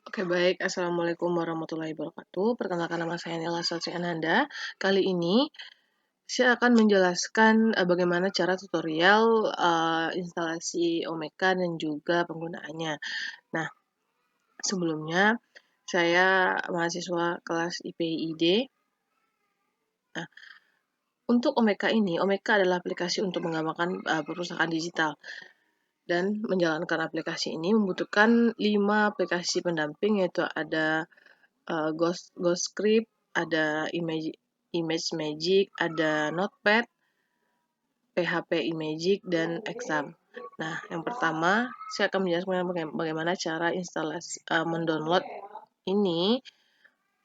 Oke baik, Assalamualaikum warahmatullahi wabarakatuh. Perkenalkan nama saya Nela Satri Ananda. Kali ini saya akan menjelaskan bagaimana cara tutorial instalasi Omeka dan juga penggunaannya. Nah, sebelumnya saya mahasiswa kelas IPID. Nah, untuk Omeka ini, Omeka adalah aplikasi untuk mengembangkan perpustakaan digital. Dan menjalankan aplikasi ini membutuhkan 5 aplikasi pendamping, yaitu ada Ghostscript, ada Image Magic, ada Notepad, PHP Imagic, dan Exam. Nah, yang pertama saya akan menjelaskan bagaimana cara mendownload ini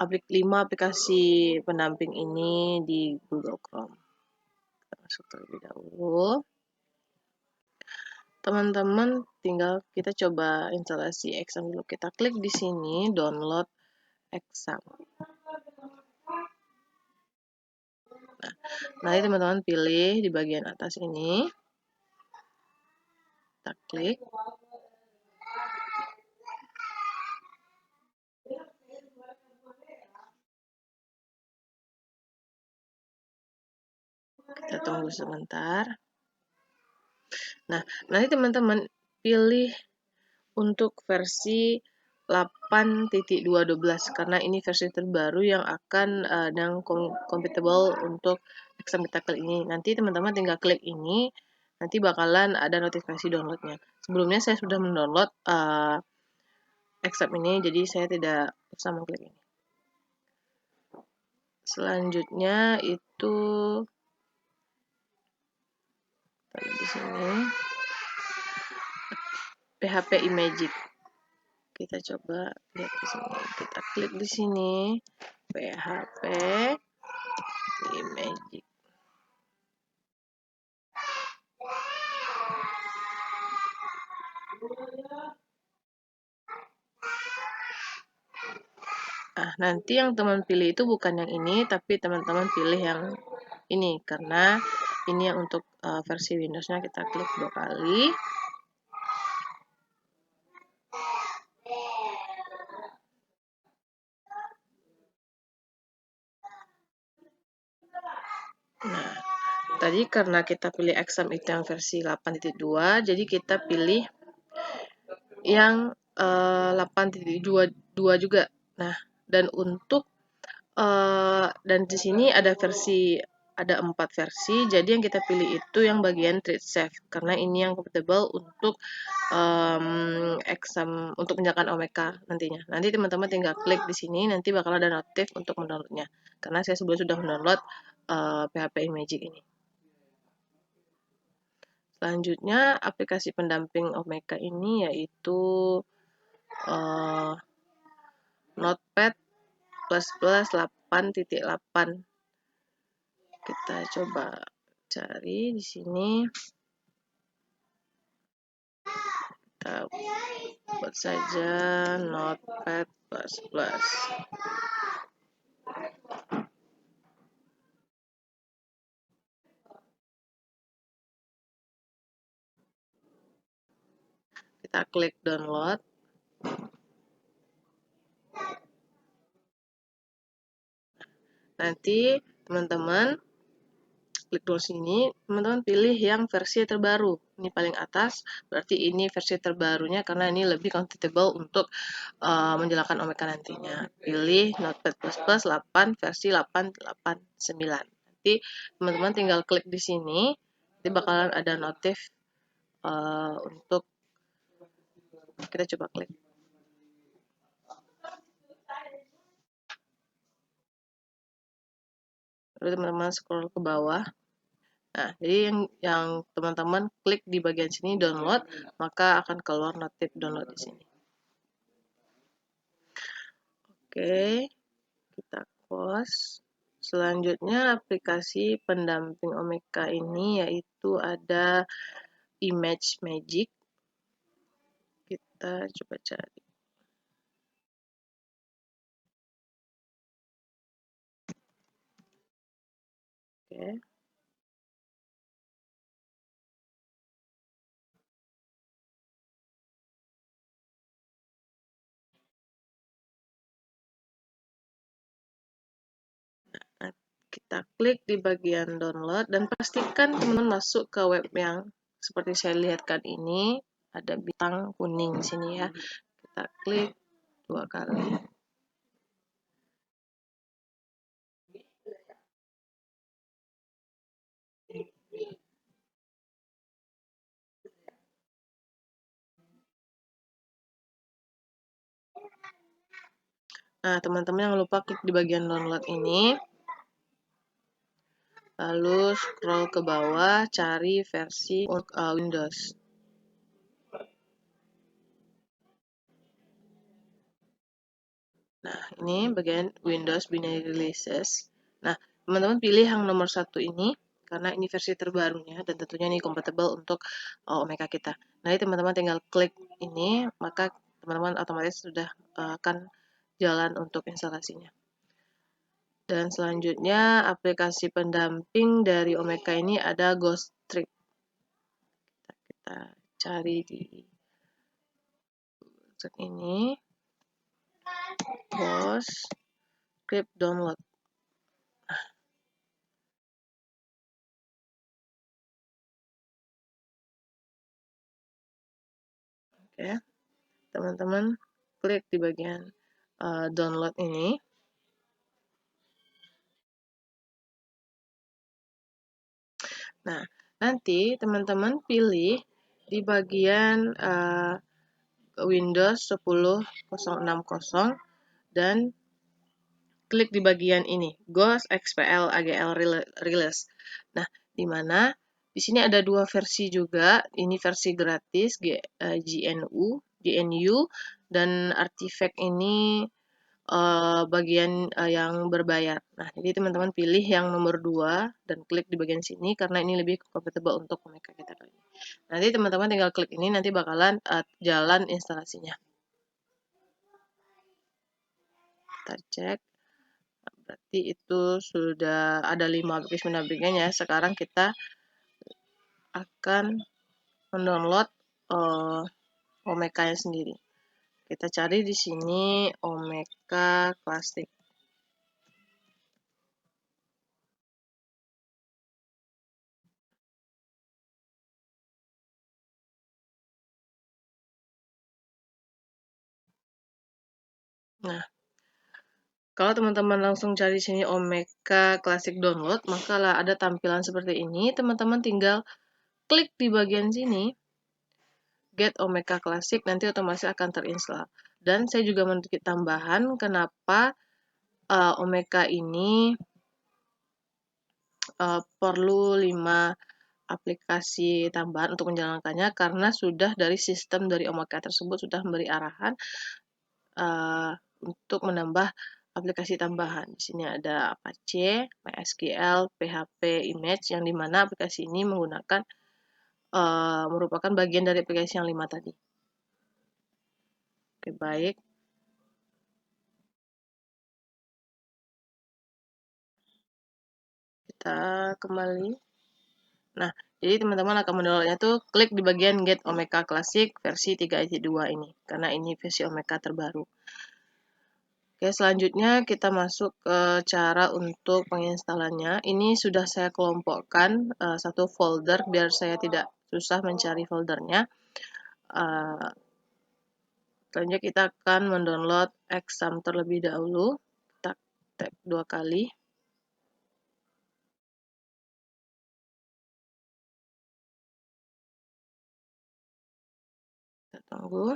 5 aplikasi pendamping ini di Google Chrome. Kita masuk terlebih dahulu. Teman-teman tinggal kita coba instalasi Exam dulu. Kita klik di sini download Exam. Nanti teman-teman pilih di bagian atas ini. Kita klik. Kita tunggu sebentar. Nah, nanti teman-teman pilih untuk versi 8.2.12 karena ini versi terbaru yang akan dan compatible untuk exam kita kali ini. Nanti teman-teman tinggal klik ini, nanti bakalan ada notifikasi downloadnya. Sebelumnya saya sudah mendownload exam ini, jadi saya tidak usah mengklik ini. Selanjutnya itu di sini PHP Imagic. Kita coba lihat di sini. Kita klik di sini PHP Imagic. Nah, nanti yang teman pilih itu bukan yang ini, tapi teman-teman pilih yang ini karena ini yang untuk versi Windows-nya. Kita klik 2 kali. Nah, tadi karena kita pilih exam itu yang versi 8.2, jadi kita pilih yang 8.22 juga. Nah, dan untuk dan di sini ada 4 versi, jadi yang kita pilih itu yang bagian treat safe karena ini yang compatible untuk exam untuk menjalankan Omeka nantinya. Nanti teman-teman tinggal klik di sini, nanti bakal ada notif untuk mendownloadnya. Karena saya sebelumnya sudah mendownload PHP Imagic ini. Selanjutnya aplikasi pendamping Omeka ini yaitu Notepad++ 8.8. Kita coba cari di sini. Kita buat saja Notepad++. Kita klik download. Nanti teman-teman klik dulu sini, teman-teman pilih yang versi terbaru. Ini paling atas, berarti ini versi terbarunya karena ini lebih compatible untuk menjalankan Omeka nantinya. Pilih Notepad++ 8 versi 8.8.9. Nanti teman-teman tinggal klik di sini, nanti bakalan ada notif untuk kita coba klik. Lalu teman-teman scroll ke bawah. Nah, jadi yang teman-teman klik di bagian sini download, maka akan keluar notif download di sini. Oke, kita close. Selanjutnya aplikasi pendamping Omeka ini yaitu ada Image Magic. Kita coba cari. Oke. Kita klik di bagian download dan pastikan teman-teman masuk ke web yang seperti saya lihatkan ini, ada bintang kuning di sini ya. Kita klik 2 kali. Nah, teman-teman jangan lupa klik di bagian download ini. Lalu scroll ke bawah, cari versi Windows. Nah, ini bagian Windows Binary Releases. Nah, teman-teman pilih yang nomor 1 ini, karena ini versi terbarunya, dan tentunya ini compatible untuk Omeka kita. Nanti teman-teman tinggal klik ini, maka teman-teman otomatis sudah akan jalan untuk instalasinya. Dan selanjutnya, aplikasi pendamping dari Omeka ini ada Ghost Trick. Kita cari di ini, Ghost Trick download. Oke, teman-teman klik di bagian download ini. Nah, nanti teman-teman pilih di bagian Windows 10.060 dan klik di bagian ini, Ghost XPL AGL Release. Nah, di mana di sini ada 2 versi juga, ini versi gratis GNU dan Artifact ini bagian yang berbayar. Nah, jadi teman-teman pilih yang nomor 2 dan klik di bagian sini karena ini lebih compatible untuk Omeka kita kali ini. Nanti teman-teman tinggal klik ini, nanti bakalan jalan instalasinya. Kita cek. Nah, berarti itu sudah ada 5 aplikasi pendampingan ya. Sekarang kita akan mendownload Omeka-nya sendiri. Kita cari di sini Omeka Classic. Nah, kalau teman-teman langsung cari sini Omeka Classic Download, maka lah ada tampilan seperti ini. Teman-teman tinggal klik di bagian sini, Get Omeka Classic, nanti otomatis akan terinstall. Dan saya juga memiliki tambahan, kenapa Omeka ini perlu 5 aplikasi tambahan untuk menjalankannya, karena sudah dari sistem dari Omeka tersebut sudah memberi arahan untuk menambah aplikasi tambahan. Di sini ada Apache, MySQL, PHP Image, yang dimana aplikasi ini menggunakan merupakan bagian dari aplikasi yang 5 tadi. Oke, baik. Kita kembali. Nah, jadi teman-teman akan mendownloadnya tuh klik di bagian Get Omeka Classic versi 3.2 ini, karena ini versi Omeka terbaru. Oke, selanjutnya kita masuk ke cara untuk penginstalannya. Ini sudah saya kelompokkan satu folder biar saya tidak susah mencari foldernya. Selanjutnya kita akan mendownload exam terlebih dahulu. Kita tap 2 kali. Kita tunggu.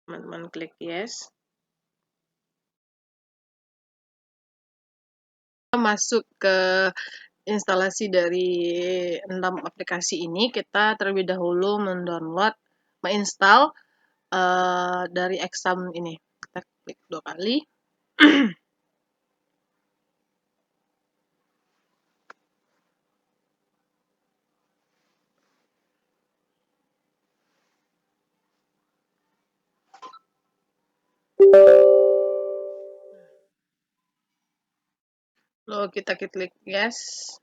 Teman-teman klik yes. Masuk ke instalasi dari 6 aplikasi ini, kita terlebih dahulu menginstall dari exam ini. Kita klik 2 kali. Lalu kita klik yes.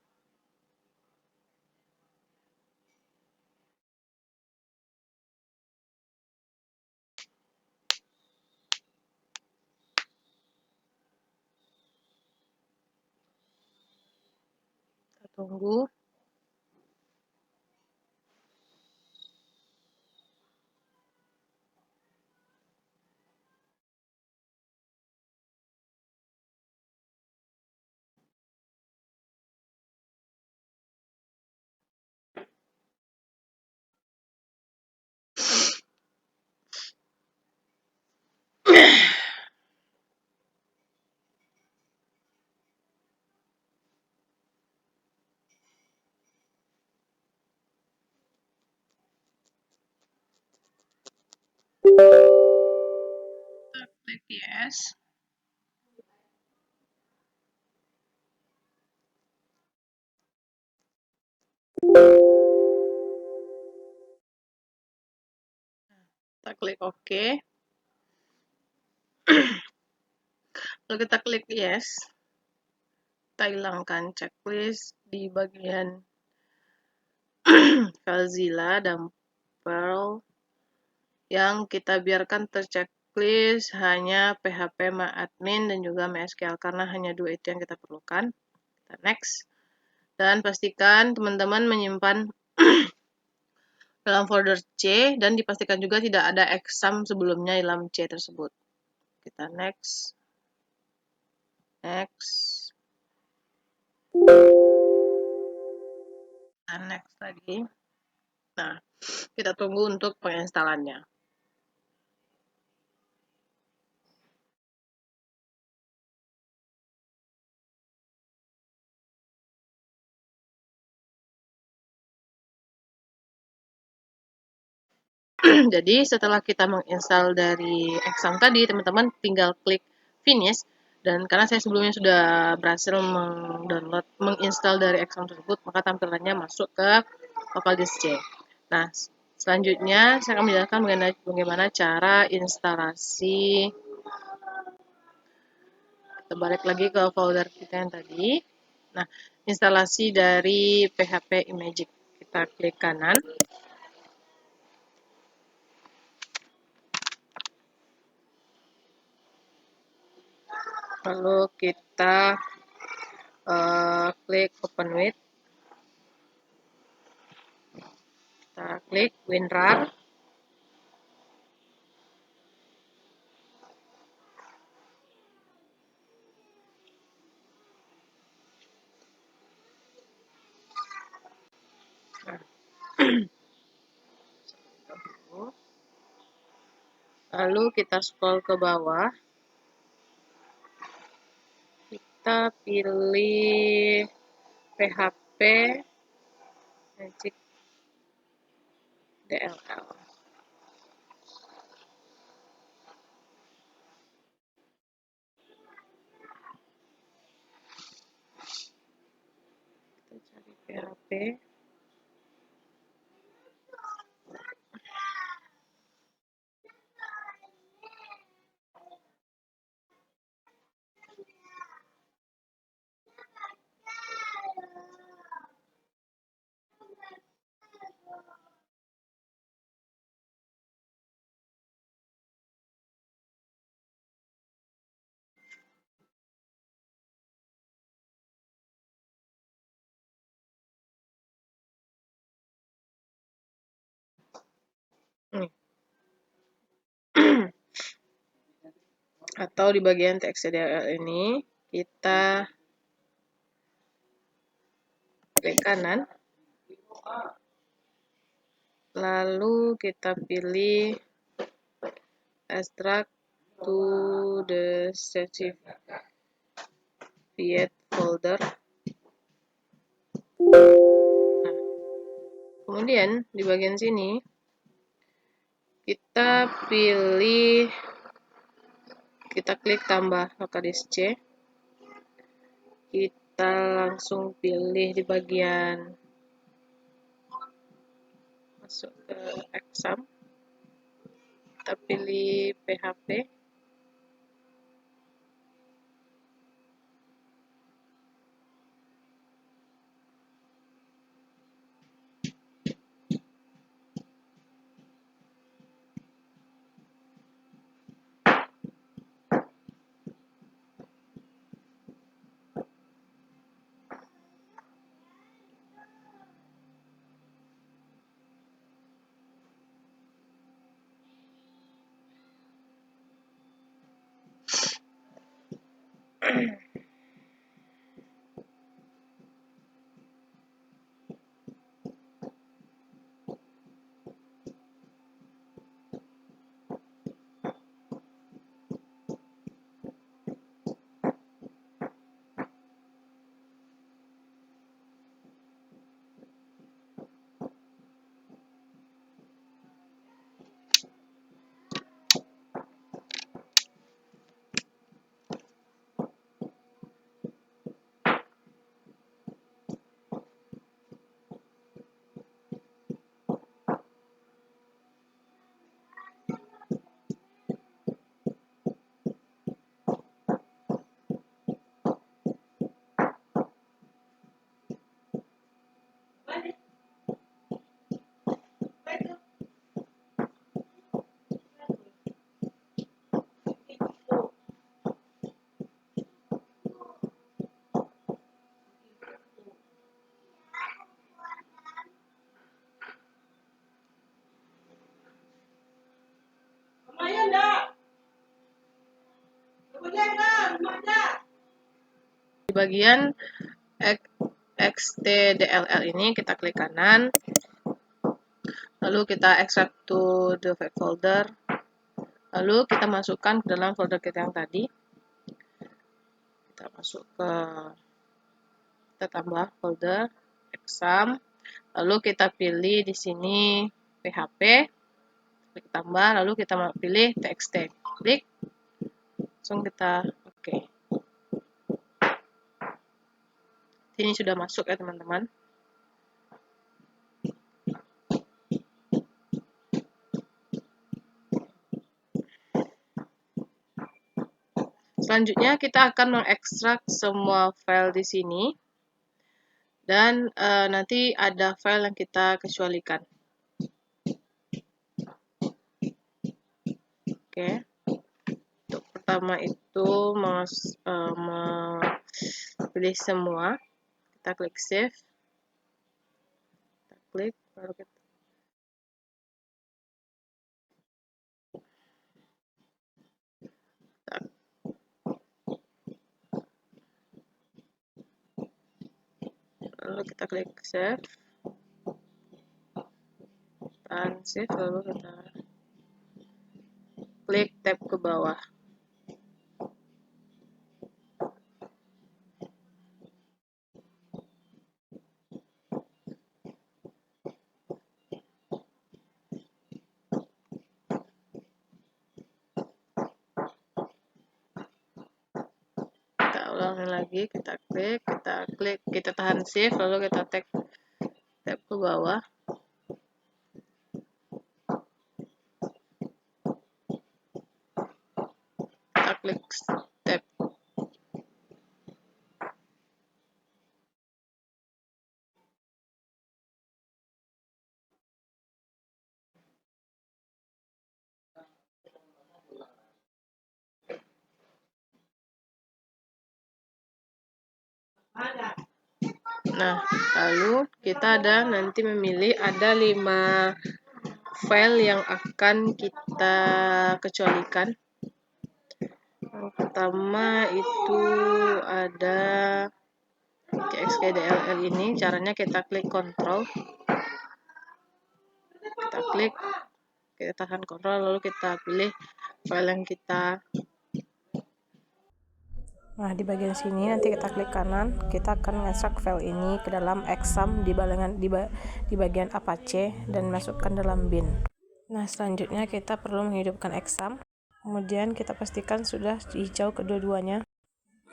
Kita tunggu. Kita klik yes. Kita klik OK. Lalu kita klik yes. Kita hilangkan checklist di bagian FileZilla dan Perl yang kita biarkan terchecklist hanya PHP MyAdmin dan juga MySQL karena hanya dua itu yang kita perlukan. Kita next. Dan pastikan teman-teman menyimpan dalam folder C dan dipastikan juga tidak ada exam sebelumnya dalam C tersebut. Kita next. Next. Kita next lagi. Nah, kita tunggu untuk penginstalannya. Jadi setelah kita menginstal dari exam tadi, teman-teman tinggal klik finish. Dan karena saya sebelumnya sudah berhasil menginstal dari exam tersebut, maka tampilannya masuk ke local disk C. Nah, selanjutnya saya akan menjelaskan bagaimana cara instalasi. Kita balik lagi ke folder kita yang tadi. Nah, instalasi dari PHP Imagic. Kita klik kanan. Lalu kita klik open with. Kita klik WinRAR. Lalu kita scroll ke bawah. Kita pilih PHP Magic DLL. Kita cari PHP. Atau di bagian txt.dll ini kita klik kanan, lalu kita pilih extract to the certificate folder. Nah, kemudian di bagian sini kita pilih, kita klik tambah local disk C. Kita langsung pilih di bagian masuk ke exam. Kita pilih PHP. Di bagian XTDLL ini kita klik kanan, lalu kita extract to the folder, lalu kita masukkan ke dalam folder kita yang tadi. Kita masuk kita tambah folder exam, lalu kita pilih di sini PHP, klik tambah, lalu kita pilih txt, klik, langsung kita oke. Ini sudah masuk ya teman-teman. Selanjutnya kita akan mengekstrak semua file di sini, dan nanti ada file yang kita kecualikan. Oke, untuk pertama itu pilih semua, kita klik save, kita klik, baru kita lalu kita klik save, dan save, lalu kita klik tab ke bawah. Kita ulangi lagi, kita klik, kita tahan shift, lalu kita tab ke bawah. Kita klik tab. Nah, lalu kita nanti memilih ada 5 file yang akan kita kecualikan. Yang pertama itu ada XKDLL ini. Caranya kita klik Ctrl, kita klik, kita tahan Ctrl, lalu kita pilih file yang kita. Nah, di bagian sini nanti kita klik kanan, kita akan mengekstrak file ini ke dalam exam di bagian Apache dan masukkan dalam bin. Nah, selanjutnya kita perlu menghidupkan exam, kemudian kita pastikan sudah hijau kedua-duanya.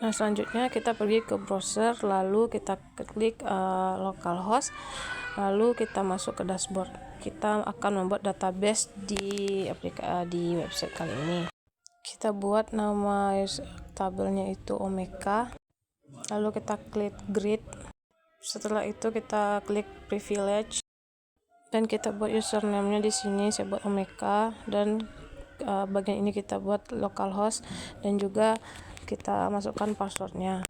Nah, selanjutnya kita pergi ke browser, lalu kita klik localhost, lalu kita masuk ke dashboard. Kita akan membuat database di website kali ini. Kita buat nama tabelnya itu Omeka, lalu kita klik grid. Setelah itu kita klik privilege dan kita buat username-nya di sini saya buat Omeka, dan bagian ini kita buat localhost dan juga kita masukkan passwordnya.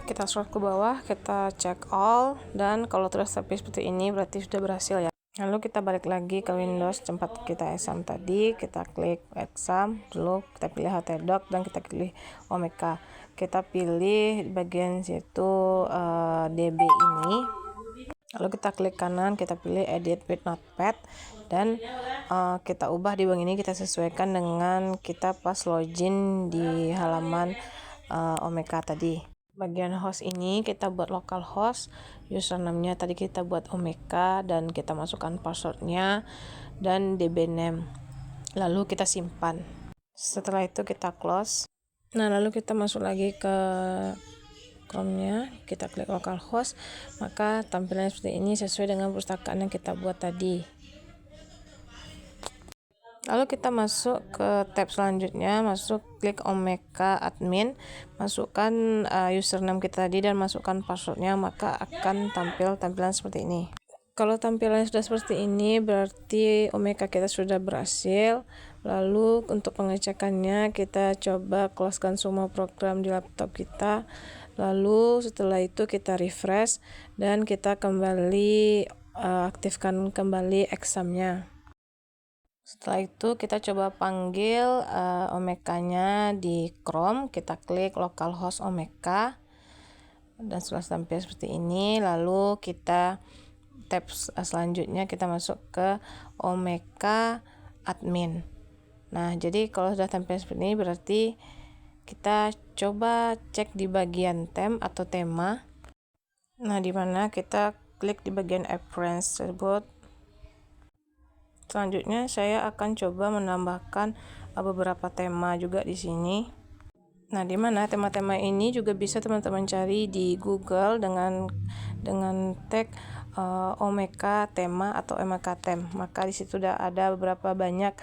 Kita scroll ke bawah, kita check all, dan kalau terus seperti ini berarti sudah berhasil ya. Lalu kita balik lagi ke Windows tempat kita exam tadi, kita klik exam dulu, kita pilih htdoc dan kita pilih omeka. Kita pilih bagian situ db ini. Lalu kita klik kanan, kita pilih edit with notepad dan kita ubah di bawah ini, kita sesuaikan dengan kita pas login di halaman omeka tadi. Bagian host ini kita buat localhost, username-nya tadi kita buat omeka dan kita masukkan passwordnya dan dbname. Lalu kita simpan. Setelah itu kita close. Nah, lalu kita masuk lagi ke Chrome-nya, kita klik localhost, maka tampilannya seperti ini sesuai dengan perpustakaan yang kita buat tadi. Lalu kita masuk ke tab selanjutnya, klik omeka admin, masukkan username kita tadi dan masukkan passwordnya, maka akan tampil tampilan seperti ini. Kalau tampilannya sudah seperti ini, berarti omeka kita sudah berhasil. Lalu untuk pengecekannya, kita coba closekan semua program di laptop kita. Lalu setelah itu kita refresh dan kita kembali aktifkan kembali examnya. Setelah itu kita coba panggil omekanya di Chrome, kita klik localhost omeka dan setelah tampil seperti ini, lalu kita tab selanjutnya kita masuk ke omeka admin. Nah, jadi kalau sudah tampil seperti ini berarti kita coba cek di bagian theme atau tema. Nah, di mana kita klik di bagian appearance tersebut. Selanjutnya saya akan coba menambahkan beberapa tema juga di sini. Nah, di mana tema-tema ini juga bisa teman-teman cari di Google dengan tag omeka tema atau omeka theme. Maka di situ sudah ada beberapa banyak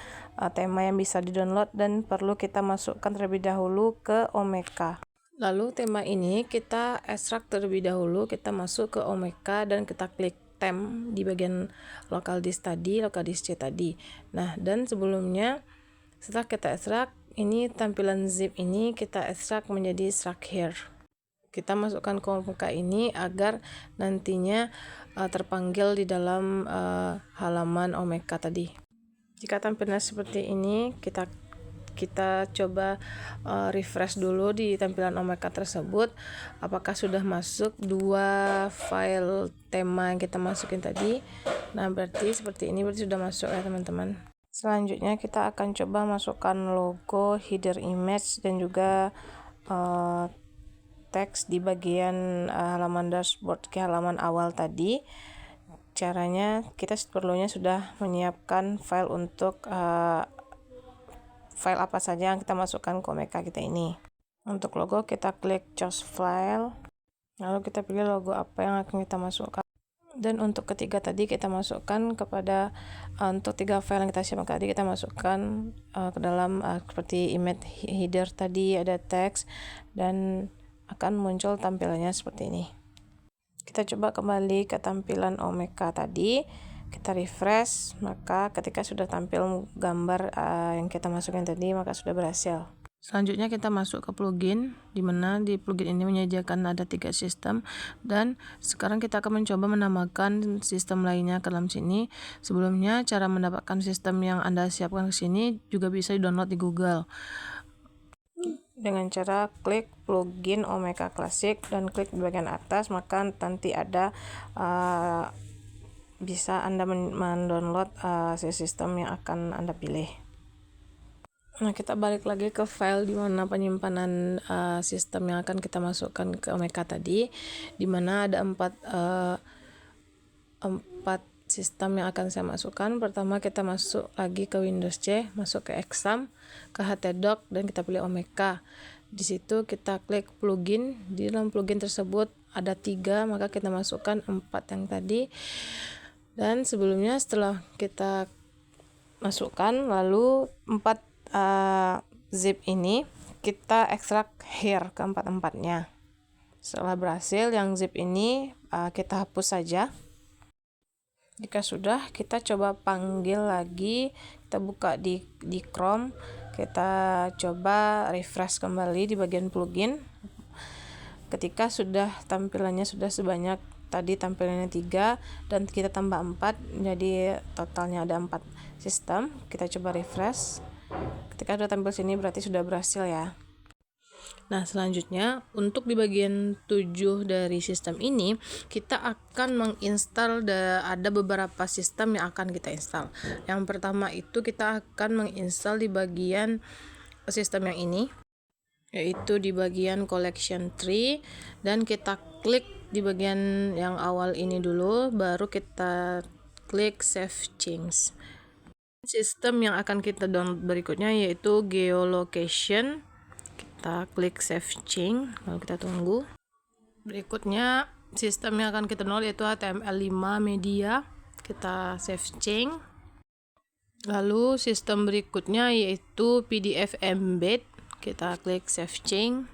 tema yang bisa di-download dan perlu kita masukkan terlebih dahulu ke omeka. Lalu tema ini kita ekstrak terlebih dahulu, kita masuk ke omeka dan kita klik theme di bagian local disk C tadi. Nah, dan sebelumnya setelah kita ekstrak, ini tampilan zip ini kita ekstrak menjadi extract here. Kita masukkan ke omeka ini agar nantinya terpanggil di dalam halaman omeka tadi. Jika tampilan seperti ini, kita coba refresh dulu di tampilan omeka tersebut, apakah sudah masuk 2 file tema yang kita masukin tadi. Nah, berarti seperti ini, berarti sudah masuk ya teman-teman. Selanjutnya kita akan coba masukkan logo, header image dan juga teks di bagian halaman dashboard ke halaman awal tadi. Caranya kita perlunya sudah menyiapkan file untuk file apa saja yang kita masukkan ke omeka kita ini. Untuk logo kita klik choose file, lalu kita pilih logo apa yang akan kita masukkan. Dan untuk ketiga tadi kita masukkan kepada untuk 3 file yang kita siapkan tadi, kita masukkan ke dalam seperti image header tadi, ada teks dan akan muncul tampilannya seperti ini. Kita coba kembali ke tampilan omeka tadi, kita refresh, maka ketika sudah tampil gambar yang kita masukin tadi, maka sudah berhasil. Selanjutnya kita masuk ke plugin, di mana di plugin ini menyediakan ada 3 sistem, dan sekarang kita akan mencoba menambahkan sistem lainnya ke dalam sini. Sebelumnya cara mendapatkan sistem yang Anda siapkan ke sini juga bisa di-download di Google. Dengan cara klik plugin omeka classic dan klik di bagian atas, maka nanti ada bisa Anda mendownload sistem yang akan Anda pilih. Nah, kita balik lagi ke file di mana penyimpanan sistem yang akan kita masukkan ke omeka tadi, di mana ada 4 sistem yang akan saya masukkan. Pertama kita masuk lagi ke Windows C, masuk ke exam, ke htdoc dan kita pilih omeka. Di situ kita klik plugin. Di dalam plugin tersebut ada 3, maka kita masukkan 4 yang tadi. Dan sebelumnya setelah kita masukkan, lalu 4 zip ini kita ekstrak here ke 4-4-nya. Setelah berhasil, yang zip ini kita hapus saja. Jika sudah, kita coba panggil lagi, kita buka di Chrome, kita coba refresh kembali di bagian plugin. Ketika sudah tampilannya sudah sebanyak tadi tampilannya 3 dan kita tambah 4, jadi totalnya ada 4 sistem. Kita coba refresh. Ketika sudah tampil sini berarti sudah berhasil ya. Nah, selanjutnya untuk di bagian 7 dari sistem ini kita akan menginstal ada beberapa sistem yang akan kita install. Yang pertama itu kita akan menginstal di bagian sistem yang ini, yaitu di bagian collection tree, dan kita klik di bagian yang awal ini dulu, baru kita klik save change. Sistem yang akan kita download berikutnya yaitu geolocation. Kita klik save change, lalu kita tunggu. Berikutnya sistem yang akan kita download yaitu HTML5 media. Kita save change. Lalu sistem berikutnya yaitu PDF embed. Kita klik save change.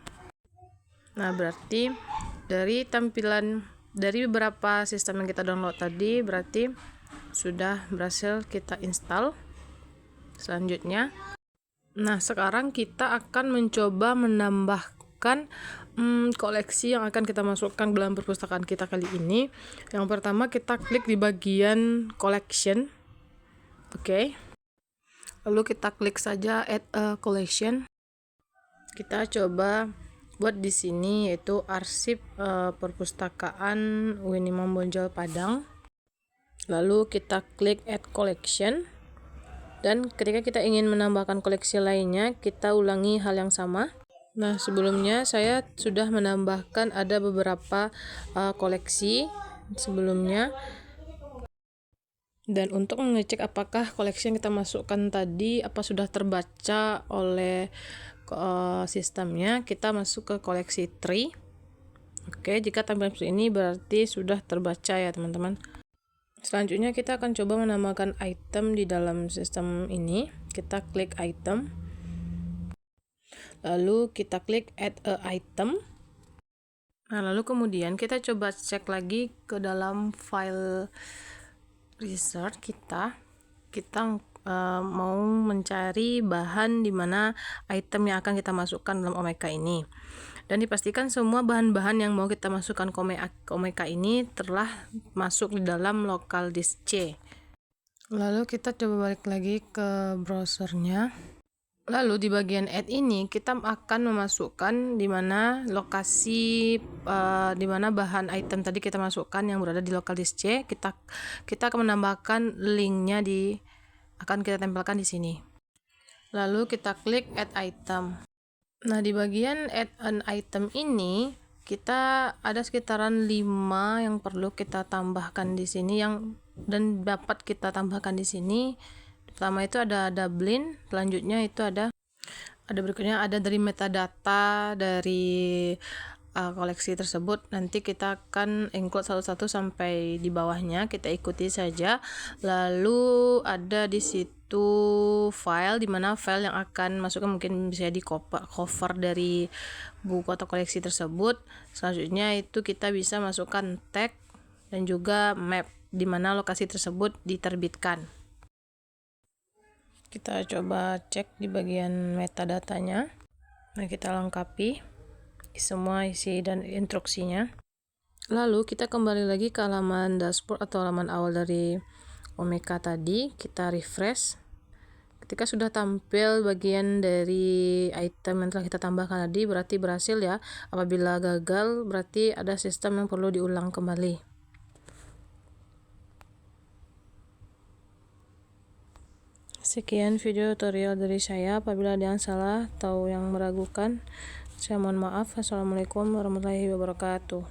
Nah, berarti dari tampilan dari beberapa sistem yang kita download tadi berarti sudah berhasil kita install. Selanjutnya, nah sekarang kita akan mencoba menambahkan koleksi yang akan kita masukkan dalam perpustakaan kita kali ini. Yang pertama kita klik di bagian collection. Oke. Lalu kita klik saja add a collection. Kita coba buat di sini yaitu arsip perpustakaan UIN Imam Bonjol Padang. Lalu kita klik add collection. Dan ketika kita ingin menambahkan koleksi lainnya, kita ulangi hal yang sama. Nah, sebelumnya saya sudah menambahkan ada beberapa koleksi sebelumnya. Dan untuk mengecek apakah koleksi yang kita masukkan tadi sudah terbaca oleh sistemnya, kita masuk ke koleksi tree. Oke, jika tampilan seperti ini berarti sudah terbaca ya teman-teman. Selanjutnya kita akan coba menambahkan item di dalam sistem ini. Kita klik item. Lalu kita klik add a item. Nah, lalu kemudian kita coba cek lagi ke dalam file research kita. Kita mau mencari bahan di mana item yang akan kita masukkan dalam Omeka ini. Dan dipastikan semua bahan-bahan yang mau kita masukkan ke Omeka ini telah masuk di dalam local disk C. Lalu kita coba balik lagi ke browsernya. Lalu di bagian add ini kita akan memasukkan di mana lokasi di mana bahan item tadi kita masukkan yang berada di local disk C. Kita akan menambahkan linknya akan kita tempelkan di sini. Lalu kita klik add item. Nah, di bagian add an item ini kita ada sekitaran 5 yang perlu kita tambahkan di sini dan dapat kita tambahkan di sini. Pertama itu ada Dublin, selanjutnya itu ada berikutnya ada dari metadata dari koleksi tersebut. Nanti kita akan include satu-satu sampai di bawahnya, kita ikuti saja. Lalu ada di situ file, dimana file yang akan masukkan mungkin bisa di cover dari buku atau koleksi tersebut. Selanjutnya itu kita bisa masukkan tag dan juga map dimana lokasi tersebut diterbitkan. Kita coba cek di bagian metadatanya. Nah, kita lengkapi semua isi dan instruksinya. Lalu kita kembali lagi ke halaman dashboard atau halaman awal dari Omeka tadi. Kita refresh. Ketika sudah tampil bagian dari item yang telah kita tambahkan tadi berarti berhasil ya. Apabila gagal berarti ada sistem yang perlu diulang kembali. Sekian video tutorial dari saya. Apabila ada yang salah atau yang meragukan, saya mohon maaf. Assalamualaikum warahmatullahi wabarakatuh.